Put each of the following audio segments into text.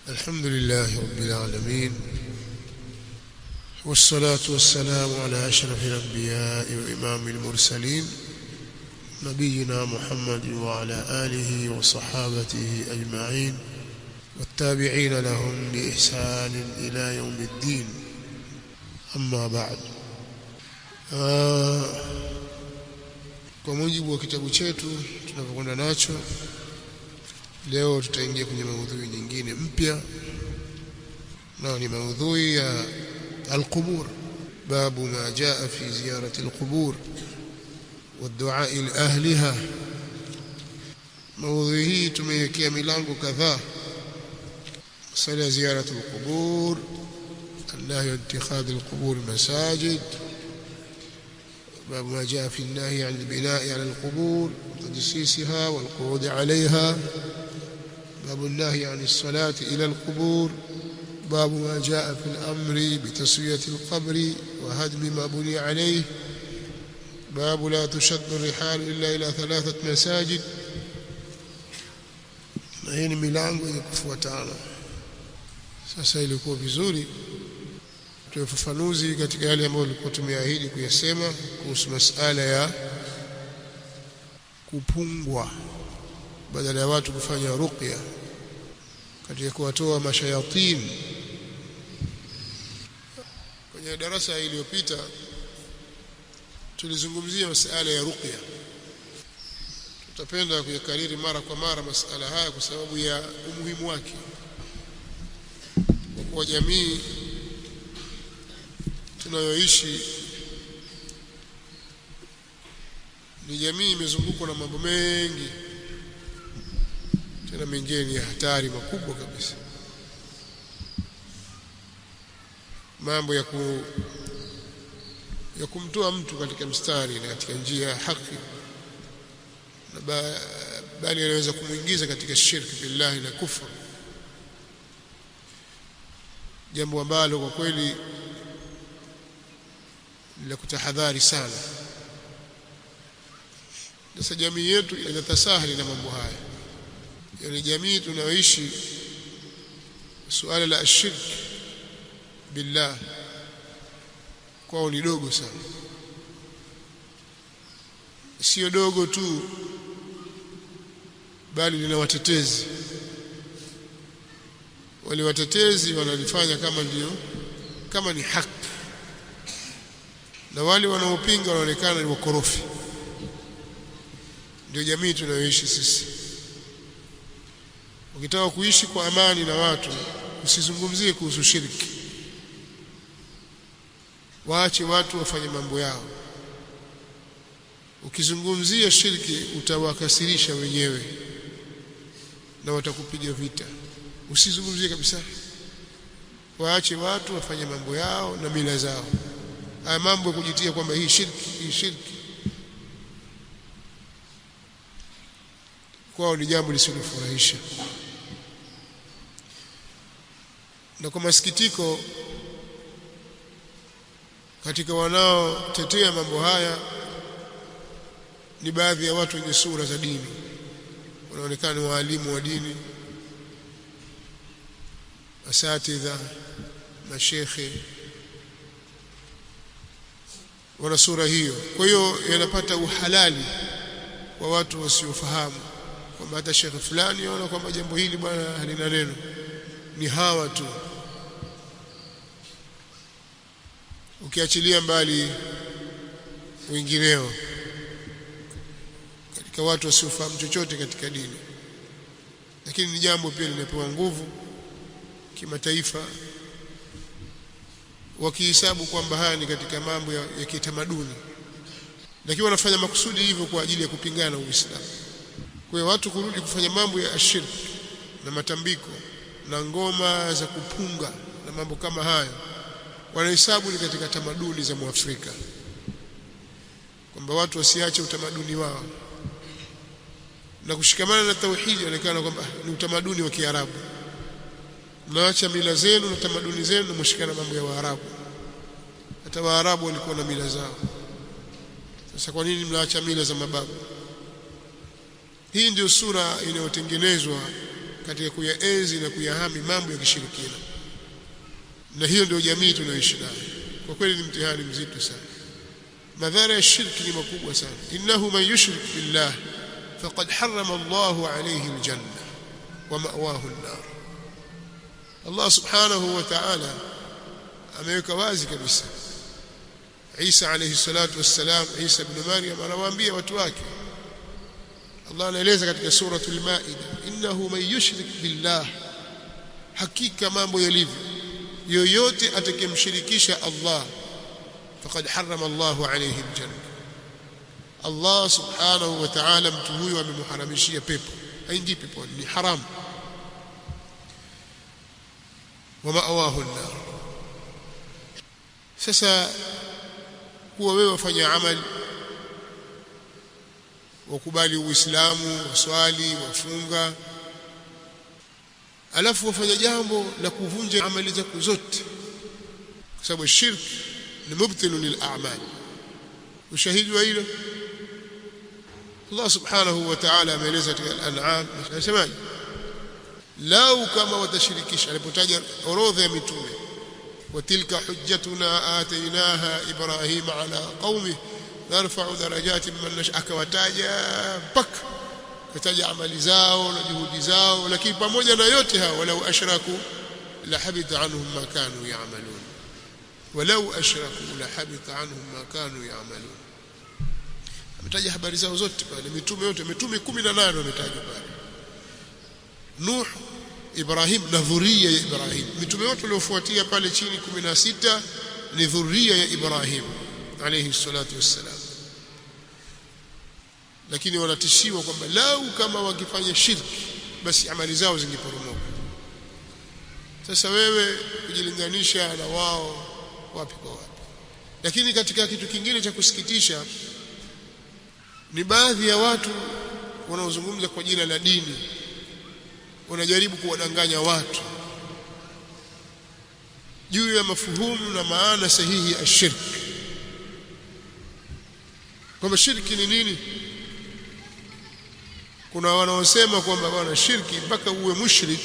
الحمد لله رب العالمين، والصلاة والسلام على أشرف الأنبياء وإمام المرسلين نبينا محمد وعلى آله وصحابته أجمعين والتابعين لهم بإحسان إلى يوم الدين. أما بعد، kwa mujibu wa kitabu chetu tunapokwenda nacho leo, tutaingia kwenye maudhui nyingine mpya, na ni maudhui ya al-qubur, babu ma jaa fi ziyarati al-qubur والدعاء لأهلها. maudhui hii tumeiwekea milango kadhaa: masala ziyaratu al-qubur, النهي عن اتخاذ القبور مساجد، باب ما جاء في النهي عن البناء على القبور وتجسيسها والقعود عليها، باب النهي عن الصلاة إلى القبور، باب ما جاء في الأمر بتسوية القبر وهدم ما بني عليه، باب لا تشد الرحال إلا إلى 3 مساجد. na hii ni milango yenye kufuatana. Sasa ilikuwa vizuri tuwe fafanuzi katika yale ambayo tulikuwa tumeahidi kuyasema kuhusu masala ya kupungwa badala ya watu kufanya ruqya katika kuwatoa mashayatin. Kwenye darasa iliyopita tulizungumzia masala ya ruqya. Tutapenda kuyakariri mara kwa mara masala haya kwa sababu ya umuhimu wake kwa jamii tunayoishi. Ni jamii imezungukwa na mambo mengi, tena mengine ni hatari makubwa kabisa. Mambo ya kumtoa mtu katika mstari na katika njia ya haki, na bali anaweza kumuingiza katika shirki billahi na kufur, jambo ambalo kwa kweli la kutahadhari sana. Sasa jamii yetu inatasahali na mambo haya, yani jamii tunayoishi suala la shirki billah kwao ni dogo sana. Sio dogo tu, bali lina watetezi. Wale watetezi wanalifanya kama ni haki, na wale wanaopinga wanaonekana ni wakorofi. Ndio jamii tunayoishi sisi. Ukitaka kuishi kwa amani na watu, usizungumzie kuhusu shirki. Waache watu wafanye mambo yao. Ukizungumzia shirki utawakasirisha wenyewe na watakupiga vita. Usizungumzie kabisa. Waache watu wafanye mambo yao na mila zao. Haya mambo ya kujitia kwamba hii shirki kwao ni jambo lisilofurahisha. Na kwa masikitiko, katika wanaotetea mambo haya ni baadhi ya watu wenye sura za dini, wanaonekana ni waalimu wa dini, asatidha, mashekhe, wana sura hiyo. Kwa hiyo yanapata uhalali wa watu wasiofahamu kwamba hata shekhe fulani yaona kwamba jambo hili bwana halina neno, ni hawa tu. Ukiachilia mbali wengineo katika watu wasiofahamu chochote katika dini, lakini ni jambo pia linapewa nguvu kimataifa, wakihesabu kwamba haya ni katika mambo ya kitamaduni, lakini wanafanya makusudi hivyo kwa ajili ya kupingana na Uislamu. Kwa hiyo watu kurudi kufanya mambo ya ashirki na matambiko na ngoma za kupunga na mambo kama hayo, wanahesabu ni katika tamaduni za Muafrika, kwamba watu wasiache utamaduni wao na kushikamana na tauhidi. Inaonekana kwamba ni utamaduni wa Kiarabu. Mnaacha mila zenu na tamaduni zenu na mshikana mambo ya Waarabu. Hata Waarabu walikuwa na mila zao. Sasa kwa nini mnaacha mila za mababu? Hii ndio sura inayotengenezwa katika kuyaenzi na kuyahami mambo ya kishirikina. Na hiyo ndio jamii tunayoishi nayo. Kwa kweli ni mtihani mzito sana. Madhara ya shirki ni makubwa sana. Innahu man yushrik billah faqad harrama Allahu alayhi aljanna wa ma'wahu an-nar. Allah subhanahu wa ta'ala ameweka wazi kabisa. Isa alayhi salatu wassalam, Isa ibn Maryam anawaambia watu wake, Allah anaeleza katika suratul Maida, innahu man yushrik billah, hakika mambo yalivyo, yoyote atakayemshirikisha Allah faqad harrama Allahu alayhi aljanna, Allah subhanahu wa ta'ala mtu huyo amemharamishia pepo, haingii peponi, ni haram. Wa ma'wahu an-nar. Sasa kuwa wewe wafanya amali, wakubali Uislamu, waswali, wafunga, alafu wafanya jambo la kuvunja amali zako zote, kwa sababu shirk ni mubtilu lil a'mal. Ushahidi wa hilo Allah subhanahu wa ta'ala ameeleza katika al-An'am, anasemaje? Lau kama watashirikisha, alipotaja orodha ya mitume, وتلك حجتنا آتيناها إبراهيم على قومه نرفع درجات من نشاء, akawataja mpaka kutaja amali zao na juhudi zao, lakini pamoja na yote hao, walau ashraku la habita anhum ma kanu ya'malun, walau ashraku la habita anhum ma kanu ya'malun. Ametaja habari zao zote pale, mitume yote, mitume 18 wametajwa pale. Nuh, Ibrahim na dhuria ya Ibrahim. Mitume wote waliofuatia pale chini 16 ni dhuria ya Ibrahim alayhi salatu wassalam. Lakini wanatishiwa kwamba lau kama wakifanya shirki basi amali zao zingeporomoka. Sasa wewe kujilinganisha na wao wapi kwa wapi? Lakini katika kitu kingine cha kusikitisha ni baadhi ya watu wanaozungumza kwa jina la dini wanajaribu kuwadanganya watu juu ya mafuhumu na maana sahihi ya shirki. Kwamba shirki ni nini? Kuna wanaosema kwamba bwana, shirki mpaka uwe mushrik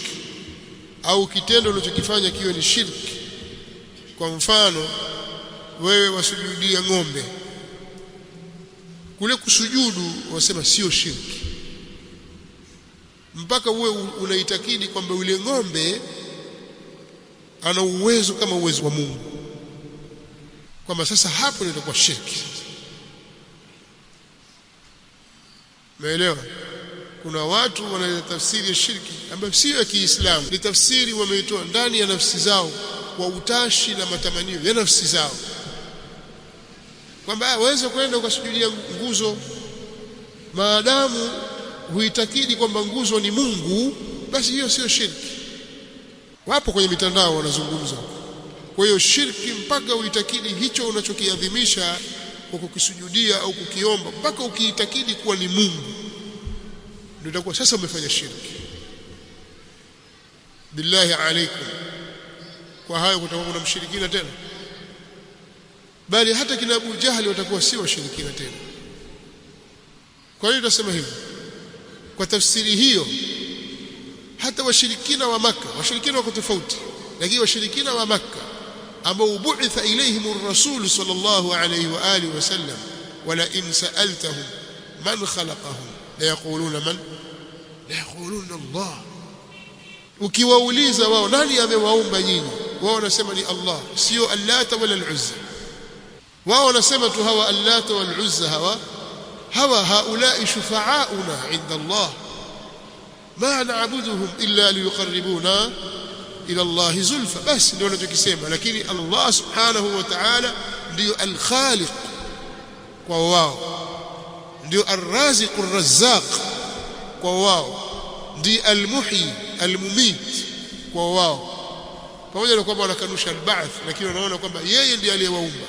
au kitendo unachokifanya kiwe ni shirki. Kwa mfano, wewe wasujudia ng'ombe, kule kusujudu wasema sio shirki, mpaka uwe unaitakidi kwamba yule ng'ombe ana uwezo kama uwezo wa Mungu, kwamba sasa hapo ndio itakuwa shirki. Umeelewa? Kuna watu wana tafsiri ya shirki ambayo sio ya Kiislamu, ni tafsiri wameitoa ndani ya nafsi zao kwa utashi na matamanio ya nafsi zao, kwamba waweza kwenda ukasujudia nguzo maadamu huitakidi kwamba nguzo ni Mungu, basi hiyo sio shirki. Wapo kwenye mitandao wanazungumza. Kwa hiyo shirki mpaka uitakidi hicho unachokiadhimisha kwa kukisujudia au kukiomba, mpaka ukiitakidi kuwa ni Mungu, ndio itakuwa sasa umefanya shirki. Billahi alaikum, kwa hayo kutakuwa kuna mshirikina tena? Bali hata kina Abu Jahali watakuwa si washirikina tena. Kwa hiyo tunasema hivi, kwa tafsiri hiyo hata washirikina wa Makka, washirikina wako tofauti, lakini washirikina wa Makka ambao bu'itha ilayhim ar-rasul sallallahu alayhi wa alihi wasallam, wala in sa'altahum man khalaqahum la yaquluna man, la yaquluna Allah. Ukiwauliza wao nani amewaumba nyinyi, wao wanasema ni Allah, sio Allata wala al-Uzza. Wao wanasema tu hawa Allata wal Uzza hawa haulai shufa'auna 'inda Allah ma na'buduhum illa liyuqarribuna ila Allah zulfa. Basi ndio wanachokisema, lakini Allah subhanahu wa ta'ala ndio al-Khaliq kwa wao, ndio ar-Raziq ar-Razzaq kwa wao, ndio al-Muhyi al-Mumit kwa wao. Pamoja na kwamba wanakanusha al-ba'th, lakini wanaona kwamba yeye ndiye aliyewaumba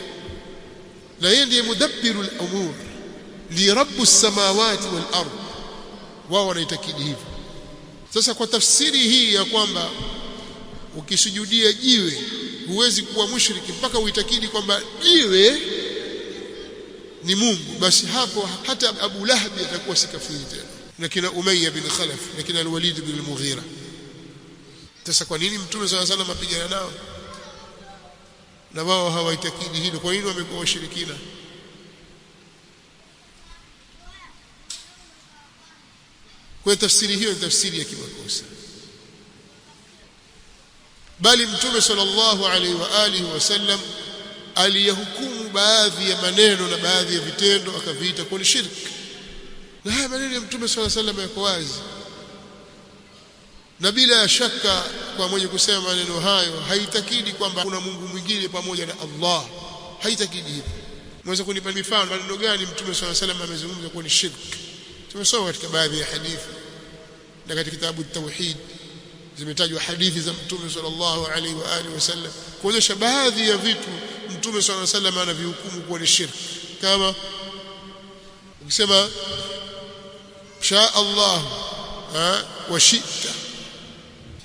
na yeye ndiye mudabbiru al-umur, li rabbus samawati wal ardh. Wao wanaitakidi hivyo. Sasa kwa tafsiri hii ya kwamba ukisujudia jiwe huwezi kuwa mushriki mpaka uitakidi kwamba jiwe ni Mungu, basi hapo hata Abu Lahab atakuwa si kafiri tena, na kina Umayya bin Khalaf, na kina al-Walid bin al-Mughira. Sasa kwa nini mtume sallallahu alaihi wasallam apigana nao na wao hawaitakidi hilo? Kwa nini wamekuwa washirikina? Kwa tafsiri hiyo ni tafsiri ya kimakosa, bali mtume sallallahu alaihi wa alihi wasallam aliyahukumu baadhi ya maneno na baadhi ya vitendo akaviita kuwa ni shirki. Na haya maneno ya mtume sallallahu alaihi wasallam yako wazi, na bila shaka kwa mwenye kusema maneno hayo haitakidi kwamba kuna Mungu mwingine pamoja na Allah, haitakidi hivyo. Mweza kunipa mifano maneno gani mtume sallallahu alaihi wasallam amezungumza kuwa ni shirki? Tumesoma katika baadhi ya hadithi na katika kitabu at-Tauhid zimetajwa hadithi za mtume sallallahu alaihi wa alihi wasallam kuonyesha baadhi ya vitu mtume sallallahu alaihi wasallam anavihukumu kuwa ni shirki, kama ukisema sha Allah wa shi'ta,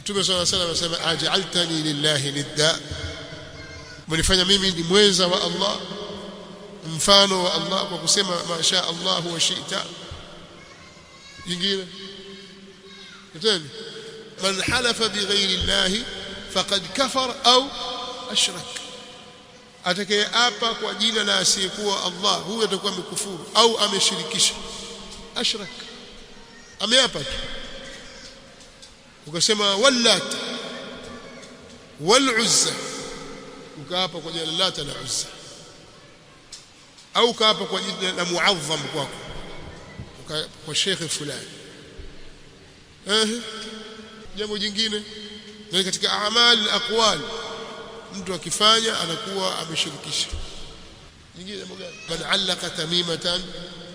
mtume sallallahu alaihi wasallam anasema aj'altani lillahi nidda, mnifanya mimi ni mwenza wa Allah, mfano wa Allah, kwa kusema ma sha Allah wa shi'ta. Jingine kitani man halafa bighairi llahi faqad kafara au ashrak, atakayeapa kwa jina la asiyekuwa Allah huyo atakuwa amekufuru au ameshirikisha. Ashrak, ameapa tu. Ukasema wallat wal uzza, ukaapa kwa jina la Lat na Uzza, au ukaapa kwa jina la muazzam kwako kwa shekhe fulani. Jambo jingine na katika amali aqwal, mtu akifanya anakuwa ameshirikisha. Jingine jambo gani? Man allaka tamimatan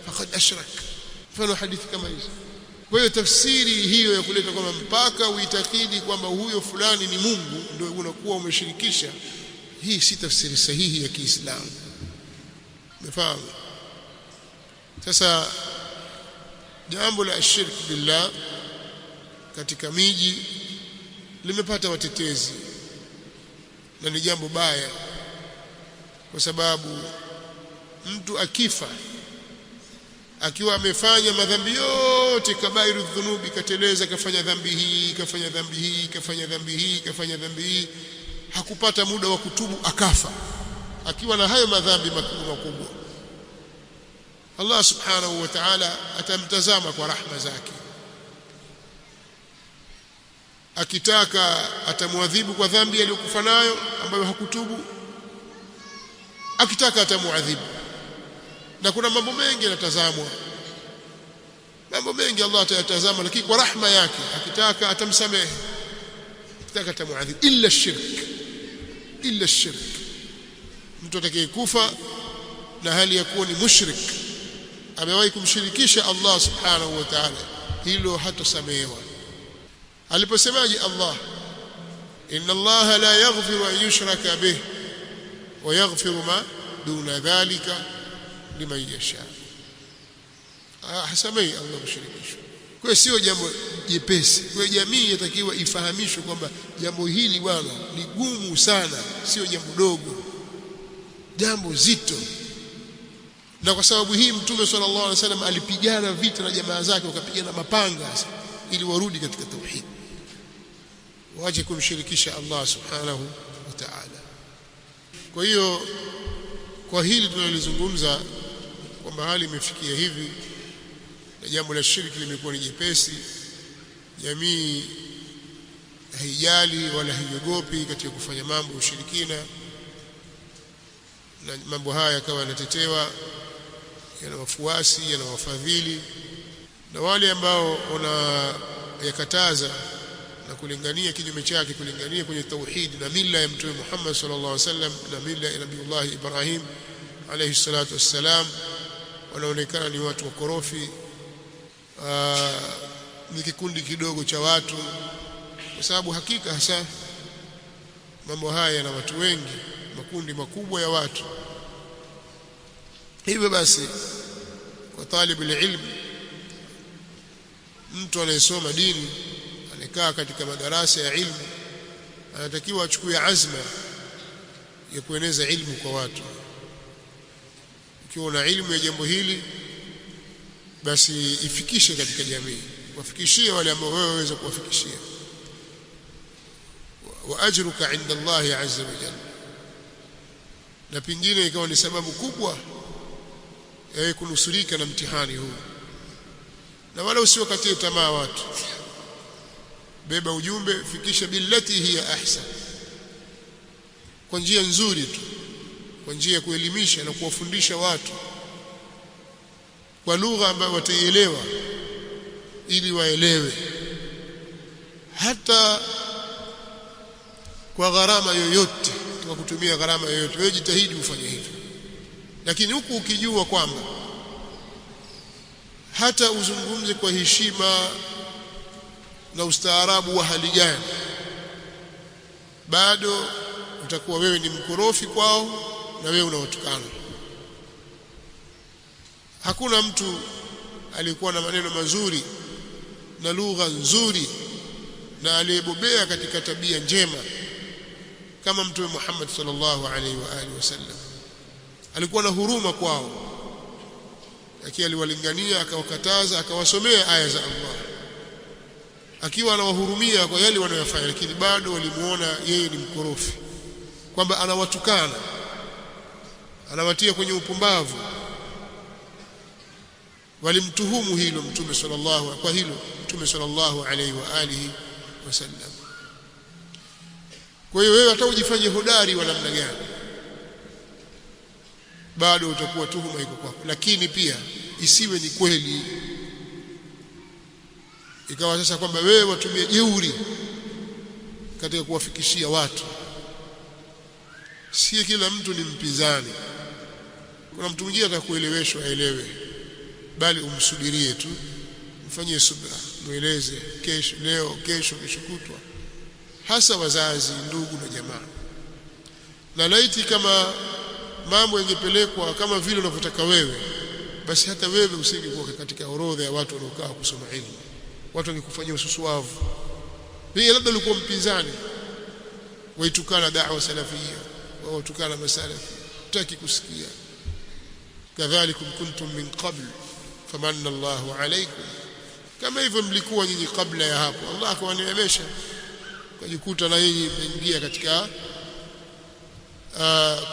faqad ashrak, mfano hadithi kama hizo. Kwa hiyo tafsiri hiyo ya kuleta kwamba mpaka uitakidi kwamba huyo fulani ni Mungu ndio unakuwa umeshirikisha, hii si tafsiri sahihi ya Kiislamu. Umefahamu? Sasa jambo la shirki billah katika miji limepata watetezi na ni jambo baya, kwa sababu mtu akifa akiwa amefanya madhambi yote, kabairu dhunubi, kateleza, kafanya dhambi hii, kafanya dhambi hii, kafanya dhambi hii, kafanya dhambi hii, hakupata muda wa kutubu, akafa akiwa na hayo madhambi makubwa, Allah subhanahu wa ta'ala atamtazama kwa rahma zake. Akitaka atamwadhibu kwa dhambi aliyokufa nayo ambayo hakutubu, akitaka atamuadhibu. Na kuna mambo mengi yanatazamwa, mambo mengi Allah atayatazama, lakini kwa rahma yake. Akitaka atamsamehe, akitaka atamuadhibu, illa shirk. Mtu atakayekufa na hali ya kuwa ni mushrik, amewahi kumshirikisha Allah subhanahu wa ta'ala, hilo hatasamehewa. Aliposemaje Allah, inna Allah la yaghfiru an yushraka bih wa yaghfiru ma duna dhalika liman yasha. Hasamei Allah kushirikishwa. Kwa hiyo sio jambo jepesi. Kwa hiyo jamii inatakiwa ifahamishwe kwamba jambo hili bwana ni gumu sana, sio jambo dogo, jambo zito. Na kwa sababu hii mtume sallallahu alaihi wasallam alipigana vita na jamaa zake, wakapigana mapanga ili warudi katika tauhid, waje kumshirikisha Allah subhanahu wa ta'ala. Kwa hiyo kwa hili tunalizungumza kwamba hali imefikia hivi na jambo la shirki limekuwa ni jepesi, jamii haijali wala haiogopi katika kufanya mambo ya ushirikina, na mambo haya yakawa yanatetewa, yana wafuasi, yana wafadhili, na wale ambao wanayakataza na kulingania kinyume chake, kulingania kwenye tauhid na mila ya Mtume Muhammad sallallahu alaihi wasallam na mila ya Nabiiullah Ibrahim alayhi salatu wassalam, wanaonekana ni watu wakorofi, ni kikundi kidogo cha watu, kwa sababu hakika hasa mambo haya yana watu wengi, makundi makubwa ya watu. Hivyo basi kwa talibu ilmu, mtu anayesoma dini, anakaa katika madarasa ya ilmu, anatakiwa achukue azma ya kueneza ilmu kwa watu. Ukiwa na ilmu ya jambo hili, basi ifikishe katika jamii, wafikishie wale ambao wewe waweza kuwafikishia. wa ajruka inda Allah azza wa jalla, na pingine ikawa ni sababu kubwa ya kunusurika na mtihani huu. Na wala usiwakatie tamaa watu, beba ujumbe, fikisha billati hiya ahsan, kwa njia nzuri tu, kwa njia ya kuelimisha na kuwafundisha watu kwa lugha ambayo wataielewa, ili waelewe, hata kwa gharama yoyote, kwa kutumia gharama yoyote. Wewe jitahidi ufanye hivyo, lakini huku ukijua kwamba hata uzungumze kwa heshima na ustaarabu wa hali gani, bado utakuwa wewe ni mkorofi kwao na wewe unawatukana. Hakuna mtu alikuwa na maneno mazuri na lugha nzuri na aliyebobea katika tabia njema kama Mtume Muhammad sallallahu alaihi wa alihi wasallam. Alikuwa na huruma kwao, lakini aliwalingania, akawakataza, akawasomea aya za Allah, akiwa anawahurumia kwa yale wanayofanya, lakini bado walimuona yeye ni mkorofi, kwamba anawatukana, anawatia kwenye upumbavu. Walimtuhumu hilo Mtume sallallahu alaihi wa alihi wasallam. Kwa hiyo wewe hata ujifanye hodari wa namna gani, bado utakuwa tuhuma iko kwako. Lakini pia isiwe ni kweli, ikawa sasa kwamba wewe watumie jeuri katika kuwafikishia watu. Si kila mtu ni mpinzani. Kuna mtu mwingine atakueleweshwa aelewe, bali umsubirie tu, mfanyie subra, mueleze kesho, leo, kesho kutwa, hasa wazazi, ndugu na jamaa. Na laiti kama mambo yangepelekwa kama vile unavyotaka wewe, basi hata wewe usingekuwa katika orodha ya watu wanaokaa kusoma ilmu. Watu wangekufanyia ususuavu. Wewe labda ulikuwa mpinzani, waitukana da'wa salafia, waitukana masalafi, hutaki kusikia. Kadhalikum kuntum min qabl famanna Allahu alaykum, kama hivyo mlikuwa nyinyi kabla ya hapo, Allah akawaneemesha, kujikuta na yeye mmeingia katika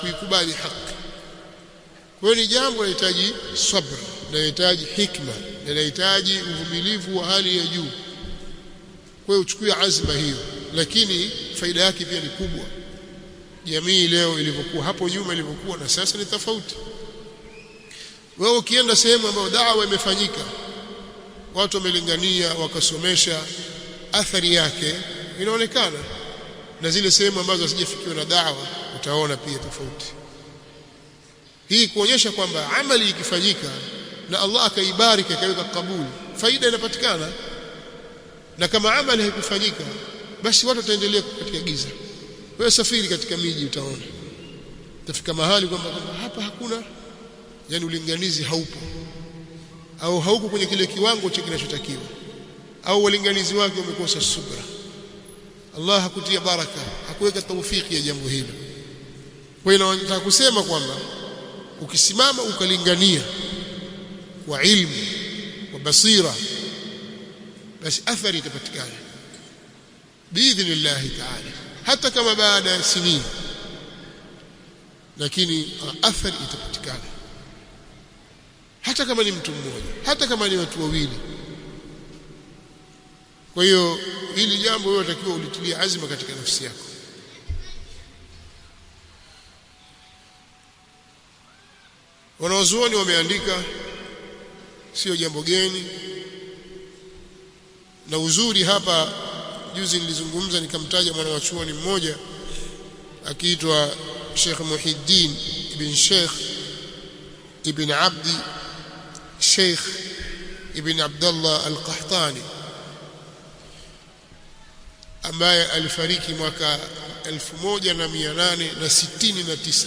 kuikubali haki. Kwa hiyo ni jambo linahitaji sabr, linahitaji hikma, linahitaji uvumilivu wa hali ya juu. Kwa hiyo uchukue azma hiyo, lakini faida yake pia ni kubwa. Jamii leo ilivyokuwa, hapo nyuma ilivyokuwa na sasa ni tofauti. Wewe ukienda sehemu ambayo da'wa imefanyika, watu wamelingania, wakasomesha, athari yake inaonekana, na zile sehemu ambazo hazijafikiwa na da'wa utaona pia tofauti. Hii kuonyesha kwamba amali ikifanyika na Allah akaibariki, akaweka kabuli, faida inapatikana. Na kama amali haikufanyika, basi watu wataendelea katika giza. Wewe safiri katika miji, utaona utafika mahali kwamba hapa hakuna, yani ulinganizi haupo, au hauko kwenye kile kiwango cha kinachotakiwa, au walinganizi wake wamekosa subra. Allah hakutia baraka, hakuweka tawfiki ya jambo hilo. Kwa hiyo nataka kusema kwamba ukisimama ukalingania kwa ilmu, kwa basira, basi athari itapatikana biidhnillah ta'ala, hata kama baada ya sinini, lakini athari itapatikana, hata kama ni mtu mmoja, hata kama ni watu wawili. Kwa hiyo hili jambo wewe unatakiwa ulitilie azma katika nafsi yako. Wanawazuoni wameandika, sio jambo geni. Na uzuri hapa, juzi nilizungumza nikamtaja mwana wa chuoni mmoja akiitwa Sheikh Muhiddin ibn Sheikh ibn Abdi Sheikh ibn Abdullah al-Qahtani, ambaye alifariki mwaka 1869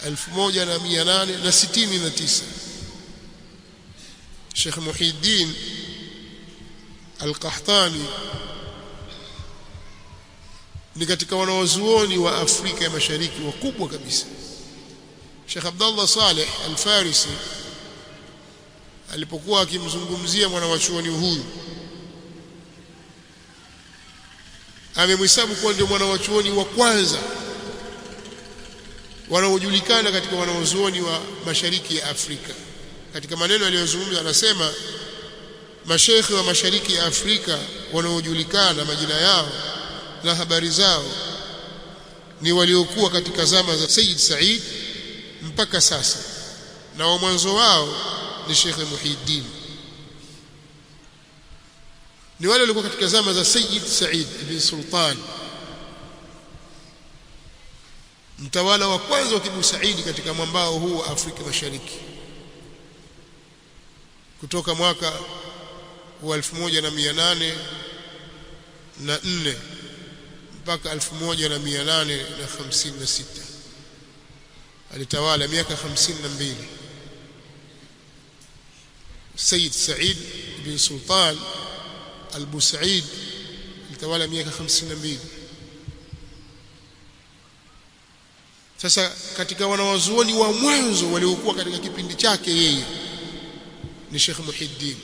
1869. Sheikh Muhiddin al-Qahtani ni katika wanawazuoni wa Afrika ya Mashariki wakubwa kabisa. Sheikh Abdullah Saleh al-Farisi alipokuwa akimzungumzia mwanawachuoni huyu, amemhesabu kuwa ndio mwanachuoni wa kwanza wanaojulikana katika wanaozuoni wa mashariki ya Afrika. Katika maneno aliyozungumza anasema mashaikhi wa mashariki ya Afrika wanaojulikana majina yao na habari zao ni waliokuwa katika zama za Sayyid Said mpaka sasa, na wa mwanzo wao ni Sheikh Muhyiddin. Ni wale walikuwa katika zama za Sayyid Said ibn Sultan, mtawala wa kwanza wa Kibu Saidi katika mwambao huu wa Afrika Mashariki, kutoka mwaka wa 1804 mpaka 1856. Alitawala miaka 52. Sayyid Said ibn Sultan al-Busaid alitawala miaka 52. Sasa katika wanawazuoni wa mwanzo waliokuwa katika kipindi chake yeye ni Sheikh Muhyiddin,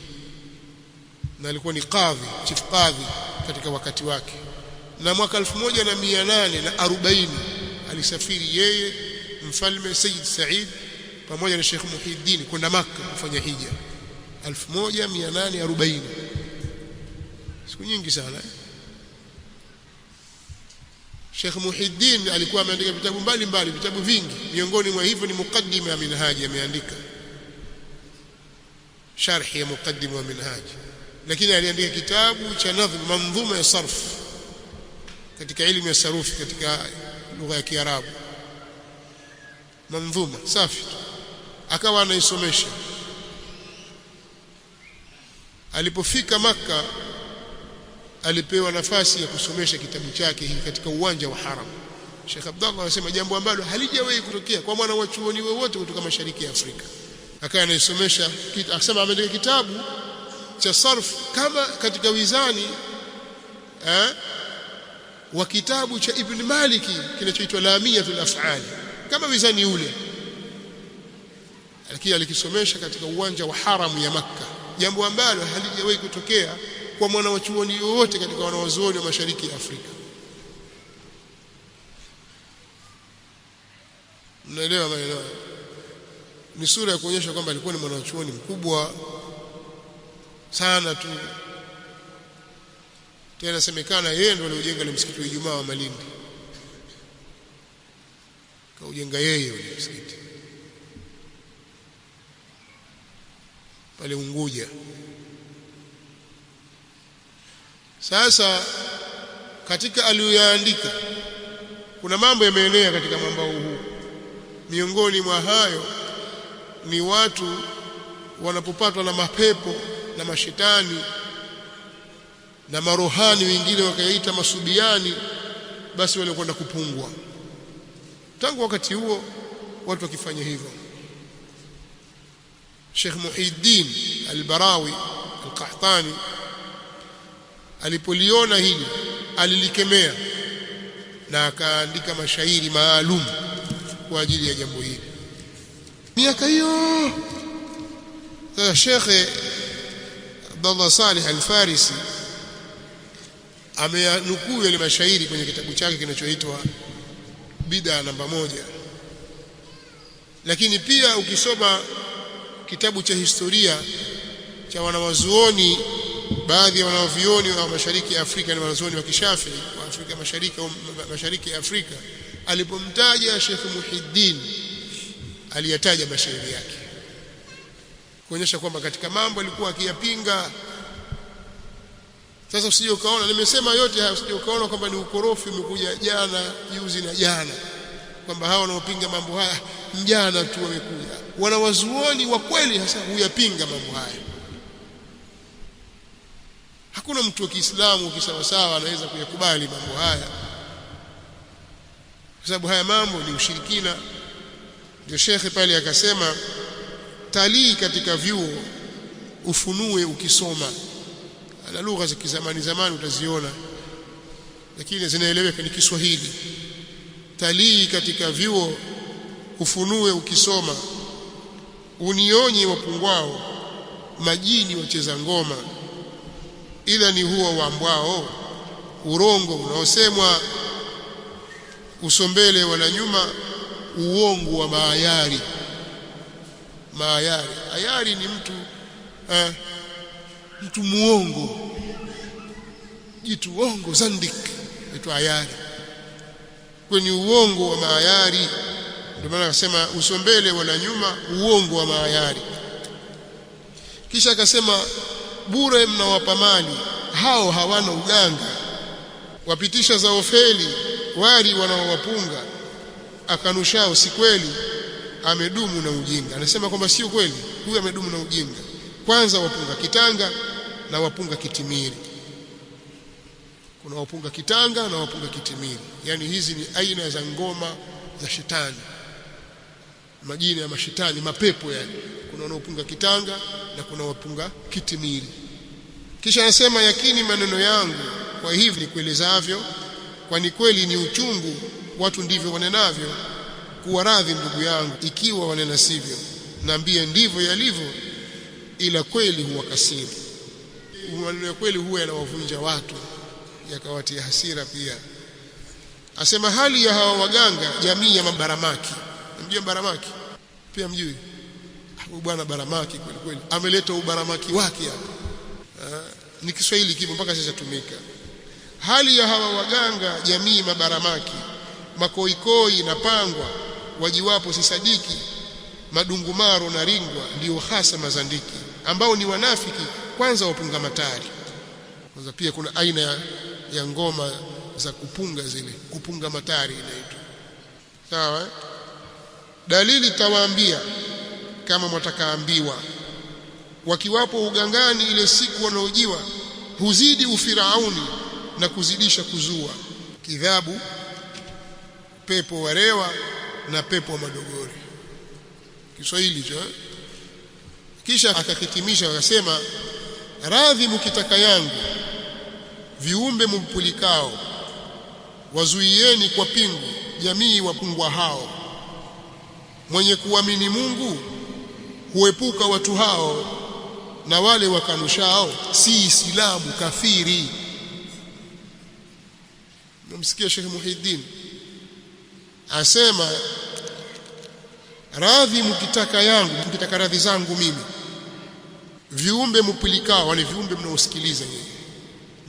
na alikuwa ni qadhi, chief qadhi katika wakati wake. Na mwaka 1840 alisafiri yeye mfalme Sayyid Said pamoja na Sheikh Muhyiddin kwenda Makka kufanya hija 1840. Siku nyingi sana. Sheikh Muhyiddin alikuwa ameandika vitabu mbalimbali, vitabu vingi. Miongoni mwa hivyo ni Muqaddima ya Minhaj, ameandika sharhi ya Muqaddima wa Minhaj. Lakini aliandika kitabu cha nadhm, manzuma ya sarf katika elimu ya sarufi katika lugha ya Kiarabu, manzuma safi, akawa anaisomesha. Alipofika Makka alipewa nafasi ya kusomesha kitabu chake hiki katika uwanja wa Haram. Sheikh Abdullah anasema jambo ambalo halijawahi kutokea kwa mwana wa chuoni wowote kutoka mashariki ya Afrika. Akawa anaisomesha, akasema ameandika kitabu cha sarf kama katika wizani wa kitabu cha Ibn Maliki kinachoitwa Lamiyatul Af'al, kama wizani ule. Lakini alikisomesha katika uwanja wa Haram ya Makka, jambo ambalo halijawahi kutokea kwa mwana wa chuoni wote katika wanawazuoni wa mashariki ya Afrika. Mnaelewa maana? Ni sura ya kuonyesha kwamba alikuwa ni mwana wa chuoni mkubwa sana tu. Tena semekana yeye ndiye aliyojenga ile msikiti wa Ijumaa wa Malindi. Kaujenga yeye ule msikiti pale Unguja. Sasa katika aliyoandika kuna mambo yameenea katika mwambao huu. Miongoni mwa hayo ni watu wanapopatwa na mapepo na mashetani na marohani, wengine wakaita masubiani, basi wale kwenda kupungwa. Tangu wakati huo watu wakifanya hivyo. Sheikh Muhyiddin al-Barawi al-Qahtani alipoliona hili alilikemea na akaandika mashairi maalum kwa ajili ya jambo hili. Miaka hiyo Sheikh Abdullah Salih al-Farisi ameyanukuu yale mashairi kwenye kitabu chake kinachoitwa Bid'a namba 1. Lakini pia ukisoma kitabu cha historia cha wanawazuoni, baadhi ya wanavyuoni wa mashariki ya Afrika, ni wanazuoni wa Kishafi wa Afrika mashariki ya Afrika, alipomtaja Sheikh Muhyiddin aliyataja mashairi yake kuonyesha kwamba katika mambo alikuwa akiyapinga. Sasa usije ukaona nimesema yote haya, usije ukaona kwamba ni ukorofi umekuja jana juzi na jana, kwamba hao wanaopinga mambo haya jana tu wamekuja. Wanawazuoni wa kweli hasa huyapinga mambo haya. Hakuna mtu wa Kiislamu kisawasawa anaweza kuyakubali mambo haya, kwa sababu haya mambo ni ushirikina. Ndio shekhe pale akasema, talii katika vyuo ufunue ukisoma. Ana lugha za kizamani utaziona, lakini zinaeleweka, ni Kiswahili. Talii katika vyuo ufunue ukisoma, unionye wapungwao, majini wacheza ngoma, ila ni huwa waambwao urongo unaosemwa usombele wala nyuma, uongo wa maayari. Maayari, ayari ni mtu muongo, jitu uongo, zandik, itu ayari. Kwenye uongo wa maayari, ndio maana akasema usombele wala nyuma, uongo wa maayari. Kisha akasema bure mnawapa mali, hao hawana uganga, wapitisha za ofeli wali wanaowapunga, akanushao si kweli, amedumu na ujinga. Anasema kwamba sio kweli, huyu amedumu na ujinga. Kwanza wapunga kitanga na wapunga kitimiri. Kuna wapunga kitanga na wapunga kitimiri, yani hizi ni aina za ngoma za shetani, majina ya mashetani, mapepo yani. Kuna wanaopunga kitanga na kuna wapunga kitimiri. Kisha anasema yakini maneno yangu kwa hivi nikuelezavyo, kwani kweli ni uchungu, watu ndivyo wanenavyo. Kuwa radhi ndugu yangu ikiwa wanena sivyo, naambie ndivyo yalivyo, ila kweli huwa kasiri. Maneno ya kweli huwa yanawavunja watu, yakawatia hasira pia. Asema hali ya hawa waganga jamii ya mabaramaki. Mjui baramaki? Pia mjui? Huyu bwana baramaki kweli kweli ameleta ubaramaki wake hapa. Ni Kiswahili kipo mpaka sasa tumika. Hali ya hawa waganga jamii mabaramaki, makoikoi na pangwa, wajiwapo sisadiki, madungumaro na ringwa, ndio hasa mazandiki, ambao ni wanafiki kwanza wapunga matari. Kwanza pia kuna aina ya ngoma za kupunga, zile kupunga matari inaitwa. Sawa? Dalili tawaambia kama mtakaambiwa, wakiwapo ugangani ile siku wanaojiwa, huzidi ufirauni na kuzidisha kuzua, kidhabu, pepo warewa na pepo wa madogori. Kiswahili hicho. Kisha akakitimisha akasema, radhi mkitaka yangu viumbe mumpulikao, wazuieni kwa pingu jamii wapungwa hao. Mwenye kuamini Mungu huepuka watu hao, na wale wakanushao si Islamu kafiri. Namsikia Sheikh Muhiddin asema, radhi mkitaka yangu, mkitaka radhi zangu mimi, viumbe mpulikao, wale viumbe mnaosikiliza nyinyi,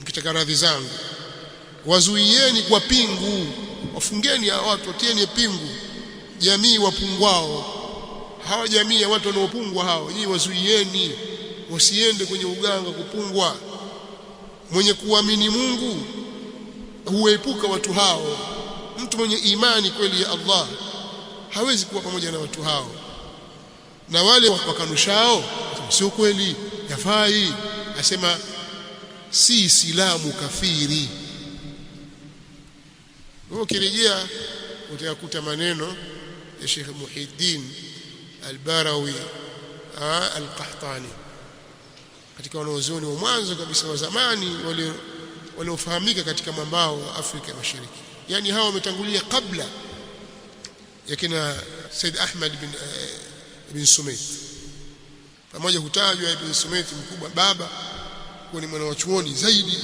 mkitaka radhi zangu, wazuieni kwa pingu, wafungeni hao watu, watieni pingu jamii wapungwao. Hawa jamii ya watu wanaopungwa hao, nyinyi wazuieni, wasiende kwenye uganga kupungwa. Mwenye kuamini Mungu huepuka watu hao. Mtu mwenye imani kweli ya Allah hawezi kuwa pamoja na watu hao, na wale wakanushao sio kweli, yafai. Asema si Islamu kafiri. Ukirejea utakuta maneno ya Sheikh Muhiddin Al-Barawi Al-Qahtani, katika wanazuoni wa mwanzo kabisa wa zamani waliofahamika katika mwambao wa Afrika Mashariki. Yani hao wametangulia kabla ya kina Said Ahmad bin Sumait. Pamoja hutajwa Ibn Sumait mkubwa baba, kwa ni mwana wa chuoni zaidi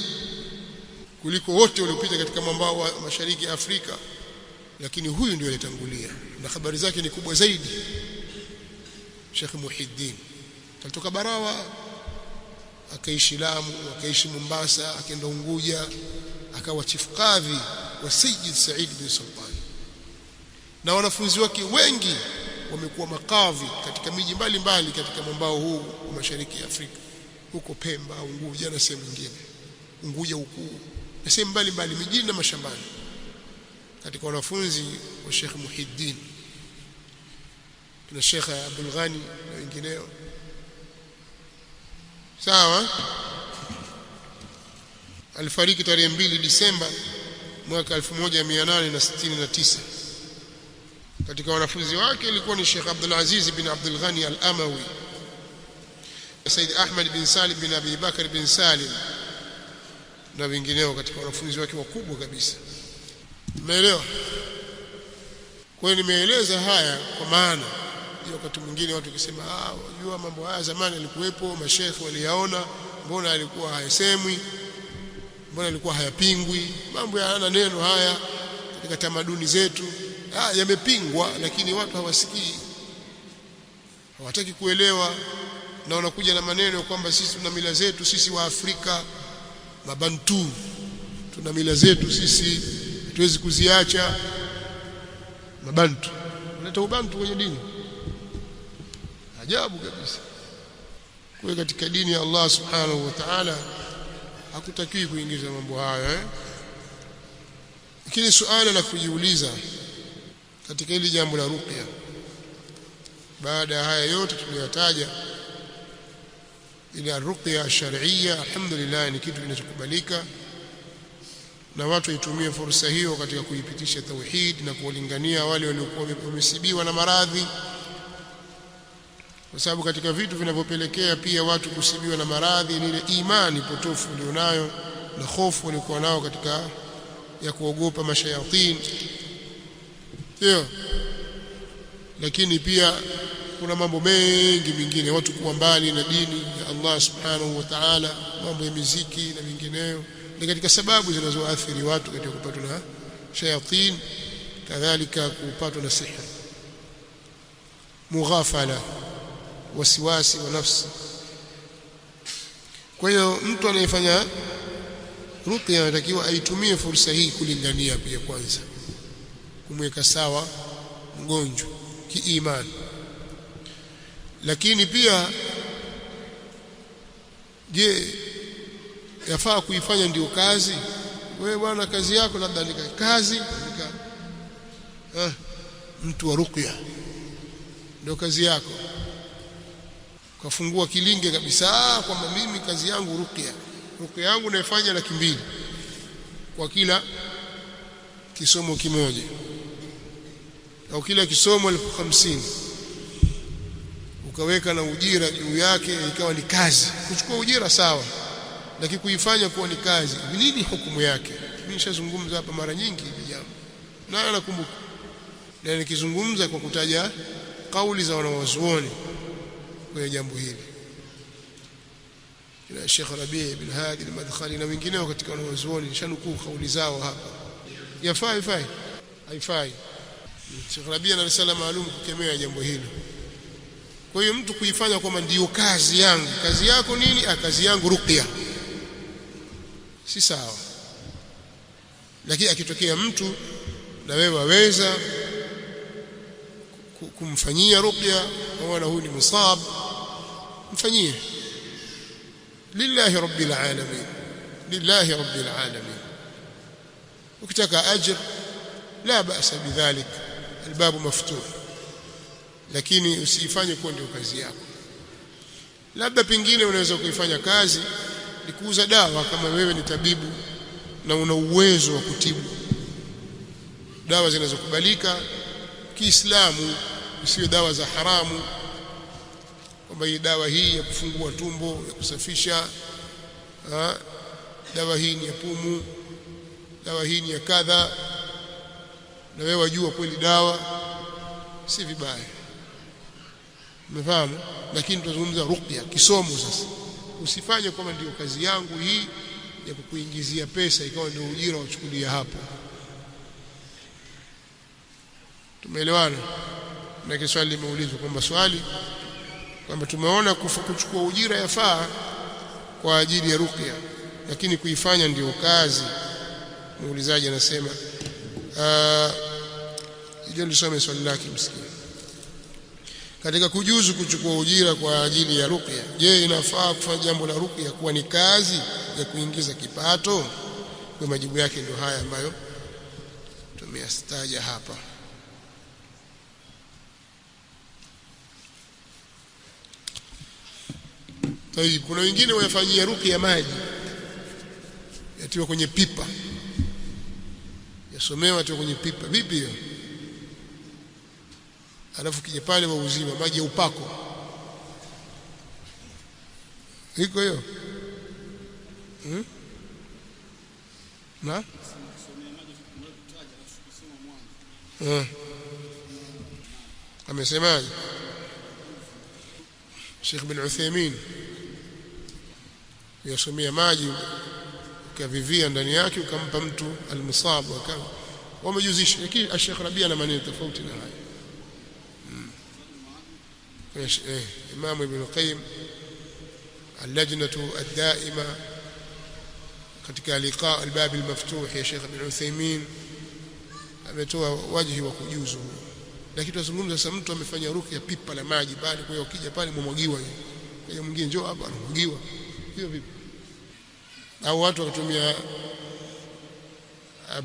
kuliko wote waliopita katika mwambao wa Mashariki ya Afrika, lakini huyu ndio alitangulia na habari zake ni kubwa zaidi. Sheikh Muhiddin alitoka Barawa, akaishi Lamu, akaishi Mombasa, akaenda Unguja, akawa chief kadhi wa Sayyid Said bin Sultan, na wanafunzi wake wengi wamekuwa makadhi katika miji mbalimbali katika mwambao huu wa Mashariki ya Afrika, huko Pemba, Unguja na sehemu nyingine, Unguja Ukuu na sehemu mbalimbali, mijini na mashambani, katika wanafunzi wa Sheikh Muhiddin na Sheikh Abdul Ghani na wengineo. Sawa? Alifariki tarehe 2 Disemba mwaka 1869. Katika wanafunzi wake ilikuwa ni Sheikh Abdul Aziz bin Abdul Ghani Al-Amawi, Said Ahmad bin Salim bin Abi Bakr bin Salim na wengineo katika wanafunzi wake wakubwa kabisa. Umeelewa? Kwa hiyo nimeeleza haya kwa maana wakati mwingine watu wakisema wajua mambo haya zamani yalikuwepo, mashekhi waliyaona, mbona alikuwa hayasemwi? mbona yalikuwa hayapingwi? Mambo yana neno haya katika tamaduni zetu yamepingwa, lakini watu hawasikii, hawataki kuelewa, na wanakuja na maneno kwamba sisi tuna mila zetu, sisi wa Afrika mabantu tuna mila zetu sisi, hatuwezi kuziacha. Mabantu unaleta ubantu kwenye dini, ajabu kabisa. Kwa katika dini ya Allah subhanahu wa ta'ala hakutakiwi kuingiza mambo haya Lakini suala la kujiuliza katika hili jambo la ruqya, baada ya haya yote tuliyotaja, ile ruqya shar'iyya alhamdulillah ni kitu kinachokubalika, na watu waitumie fursa hiyo katika kuipitisha tauhid na kuwalingania wale waliokuwa wamesibiwa na maradhi, kwa sababu katika vitu vinavyopelekea pia watu kusibiwa na maradhi ni ile imani potofu walionayo na hofu waliokuwa nao katika ya kuogopa mashayatin. Sio, lakini pia kuna mambo mengi mengine, watu kuwa mbali na dini ya Allah subhanahu wa ta'ala, mambo ya muziki na mengineyo ni katika sababu zinazoathiri watu katika kupatwa na shayatin, kadhalika kupatwa na sihr, mughafala, wasiwasi wa nafsi. Kwa hiyo mtu anayefanya ruqya anatakiwa aitumie fursa hii kulingania pia, kwanza kumweka sawa mgonjwa kiimani, lakini pia je, yafaa kuifanya ndio kazi? Wewe bwana kazi yako labda ni kazi mtu wa ruqya ndio kazi yako, kafungua kilinge kabisa kwamba mimi kazi yangu ruqya, ruqya yangu naifanya 200,000 kwa kila kisomo kimoja, au kila kisomo 50,000, ukaweka na ujira juu yake, ikawa ni kazi. Kuchukua ujira sawa, lakini kuifanya kuwa ni kazi, nini hukumu yake? Mimi nishazungumza hapa mara nyingi hili jambo, na nakumbuka na nikizungumza kwa kutaja kauli za wanawazuoni kwa jambo hili, kina Sheikh Rabi' bin Hadi al-Madkhali na wengineo katika wanawazuoni, nishanukuu kauli zao hapa. Yafai haifai. Sheikh Rabi' ana risala maalum kukemea jambo hilo. Kwa hiyo mtu kuifanya kwamba ndio kazi yangu, kazi yako nini? Kazi yangu ruqya, si sawa. Lakini akitokea mtu na wewe waweza kumfanyia ruqya, na huyu ni musab, mfanyie lillahi rabbil alamin, lillahi rabbil alamin. Ukitaka ajr la ba'sa bidhalik, albabu maftuh, lakini usifanye kuwa ndio kazi yako. Labda pengine unaweza kuifanya kazi ni kuuza dawa, kama wewe ni tabibu na una uwezo wa kutibu dawa zinazokubalika Kiislamu, usiwe dawa za haramu, kwamba hii dawa hii ya kufungua tumbo, ya kusafisha, dawa hii ni ya pumu, dawa hii ni ya kadha, na wewe wajua kweli dawa, si vibaya, umefahamu? Lakini tunazungumza ruqya kisomo. Sasa usifanye kama ndio kazi yangu hii ya kukuingizia pesa ikawa ndio ujira uchukulia hapo. Tumeelewana? Na kiswali limeulizwa kwamba swali kwamba tumeona kuchukua ujira yafaa kwa ajili ya ruqya, lakini kuifanya ndio kazi. Muulizaji anasema ndio nisome swali lake msikini. Katika kujuzu kuchukua ujira kwa ajili ya ruqya, je, inafaa kufanya jambo la ruqya kuwa ni kazi ya kuingiza kipato? Kwa majibu yake ndio haya ambayo tumeyastaja hapa. Tayib, kuna wengine wayafanyia ruqya maji, yatiwa kwenye pipa, yasomewa yatiwa kwenye pipa. Vipi hiyo? Alafu kije pale wauziwa maji ya upako, iko hiyo? Na amesemaje Sheikh bin Uthaymeen? Yasomea maji ukavivia ndani yake ukampa mtu almusab, wakawa wamejuzisha. Lakini Sheikh Rabi ana maneno tofauti na haya. Imam Ibn Qayyim اللجنة الدائمة katika liqa albab almaftuh ya Sheikh Ibn Uthaymeen ametoa wajihi wa kujuzu. Lakini tunazungumza sasa, mtu amefanya ruqya pipa la maji pale, kwa hiyo ukija pale mumwagiwa, kwa mwingine njoo hapa anamwagiwa, hiyo vipi? Au watu wakatumia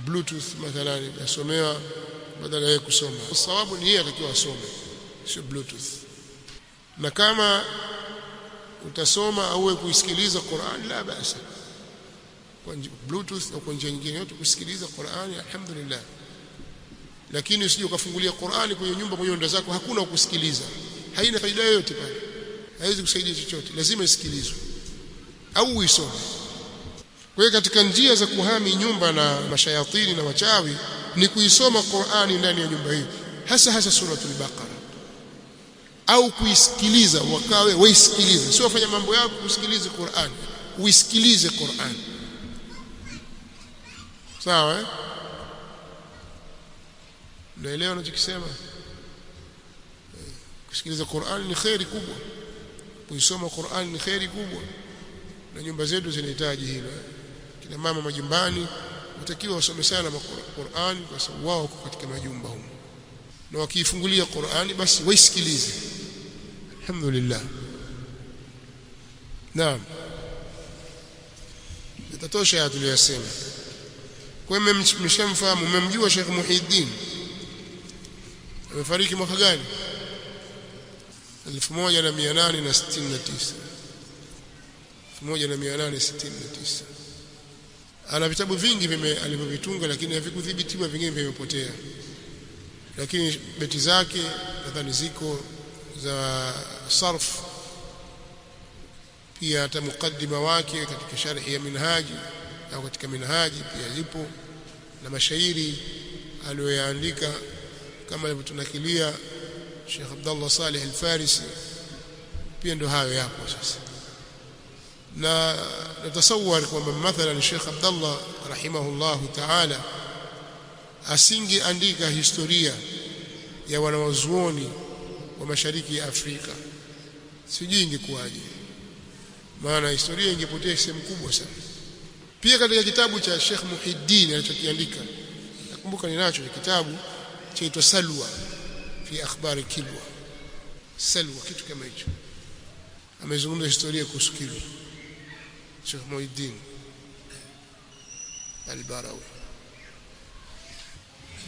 bluetooth mathalan, yasomewa badala ya kusoma. Sababu ni yeye atakiwa asome, sio bluetooth. Na kama utasoma au kusikiliza Qur'an la basi, kwa bluetooth au kwa njia nyingine yote kusikiliza Qur'an alhamdulillah. Lakini usije ukafungulia Qur'an kwenye nyumba kwenye ndoa zako, hakuna kusikiliza, haina faida yoyote pale, haiwezi kusaidia chochote, lazima isikilizwe au uisome. Kwa hiyo katika njia za kuhami nyumba na mashayatini na wachawi ni kuisoma Qur'ani ndani ya nyumba hiyo, hasa suratul Baqara, au kuisikiliza, wakawe waisikilize, sio wafanya mambo yako kusikiliza Qur'an, uisikilize Qur'an. Sawa naelewa ninachokisema? Kusikiliza Qur'an ni khairi kubwa, kuisoma Qur'an ni khairi kubwa, na nyumba zetu zinahitaji hilo. Kina mama majumbani watakiwa wasome sana Qur'an, kwa sababu wao wako katika majumba huko, na wakiifungulia Qur'an basi waisikilize. Alhamdulillah. Naam, itatosha ya tuliyosema. Kwa hiyo mmeshamfahamu, mmemjua Sheikh Muhyiddin amefariki mwaka gani? 1869. 1869. Ana vitabu vingi alivyovitunga, lakini havikudhibitiwa, vingine vimepotea. Lakini beti zake nadhani ziko za sarf, pia hata mukaddima wake katika sharhi ya Minhaji au katika Minhaji pia zipo, na mashairi aliyoyaandika kama alivyotunakilia Sheikh Abdullah Salih Al-Farisi pia ndo hayo yapo sasa. Na natasawar kwamba mathalan Sheikh Abdullah rahimahullahu ta'ala asingeandika historia ya wanawazuoni wa mashariki ya Afrika, sijui ingekuwaje, maana historia ingepotea sehemu kubwa sana. Pia katika kitabu cha Sheikh Muhyiddin alichokiandika, nakumbuka ninacho kitabu chaitwa Salwa fi akhbari Kilwa. Salwa, kitu kama hicho, amezungumza historia kuhusu Kilwa, Sheikh Muhyiddin Al-Barawi.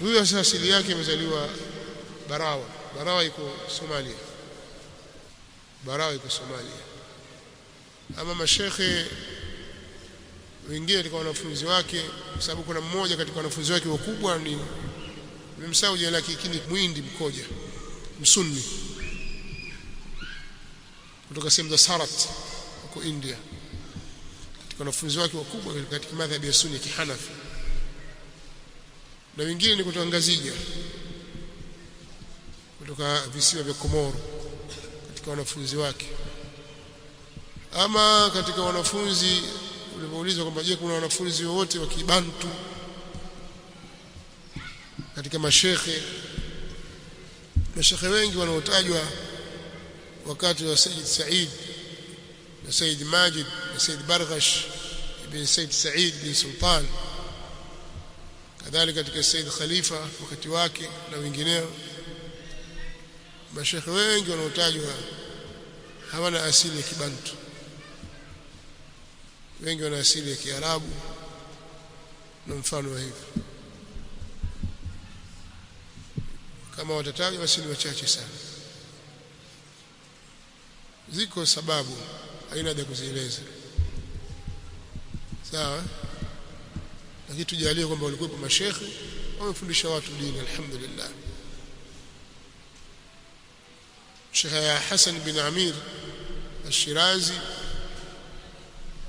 Huyo asili yake amezaliwa Barawa iko Somalia. Barawa iko Somalia. Ama mashekhe wengine katika wanafunzi wake, kwa sababu kuna mmoja katika wanafunzi wake wakubwa ni nimemsahau jina lake, lakini Mwindi Mkoja, Msunni kutoka sehemu za Sarat huko India, katika wanafunzi wake wakubwa katika madhhabi ya Sunni Kihanafi. Na wengine ni kutoka Ngazija, kutoka visiwa vya Komoro, katika wanafunzi wake. Ama katika wanafunzi ulipoulizwa kwamba je, kuna wanafunzi wote wa Kibantu katika mashekhe wengi wanaotajwa wakati wa Sayyid Said na Sayyid Majid na Sayyid Barghash ibn Sayyid Said bin Sultan, kadhalika katika Sayyid Khalifa wakati wake na wengineo, mashekhe wengi wanaotajwa hawana asili ya Kibantu, wengi wana asili ya Kiarabu na mfano wa hivyo. Kama watatajwa basi ni wachache sana. Ziko sababu haina haja kuzieleza, sawa, lakini tujalie kwamba walikuwa mashekhe wamefundisha watu dini, alhamdulillah. Sheikh Hassan bin Amir Al-Shirazi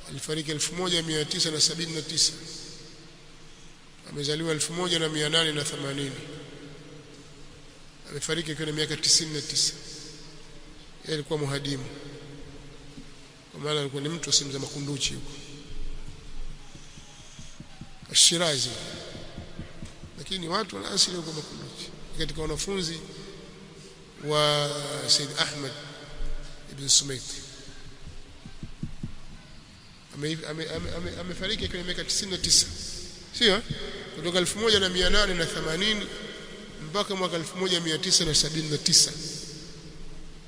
alifariki 1979, amezaliwa 1880, amefariki akiwa na miaka 99. Yeye alikuwa muhadimu, kwa maana alikuwa ni mtu wa sehemu za Makunduchi huko. Shirazi, lakini watu wana asili huko Makunduchi. Katika wanafunzi wa Said Ahmad ibn Sumayt, amefariki kwa miaka 99, sio? Kutoka 1880 mpaka mwaka 1979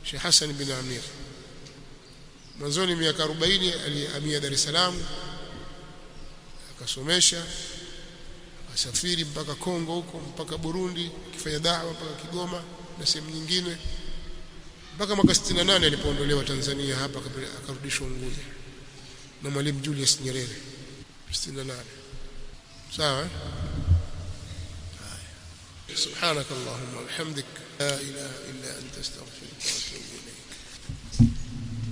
Sheikh Hassan bin Amir. Mwanzoni miaka 40 alihamia Dar es Salaam, akasomesha, akasafiri mpaka Kongo huko, mpaka Burundi, akifanya da'wa mpaka Kigoma na sehemu nyingine, mpaka mwaka 68 alipoondolewa Tanzania hapa akarudishwa Unguja na Mwalimu Julius Nyerere 68. sawa. سبحانك اللهم وبحمدك لا إله إلا أنت استغفرك وأتوب إليك.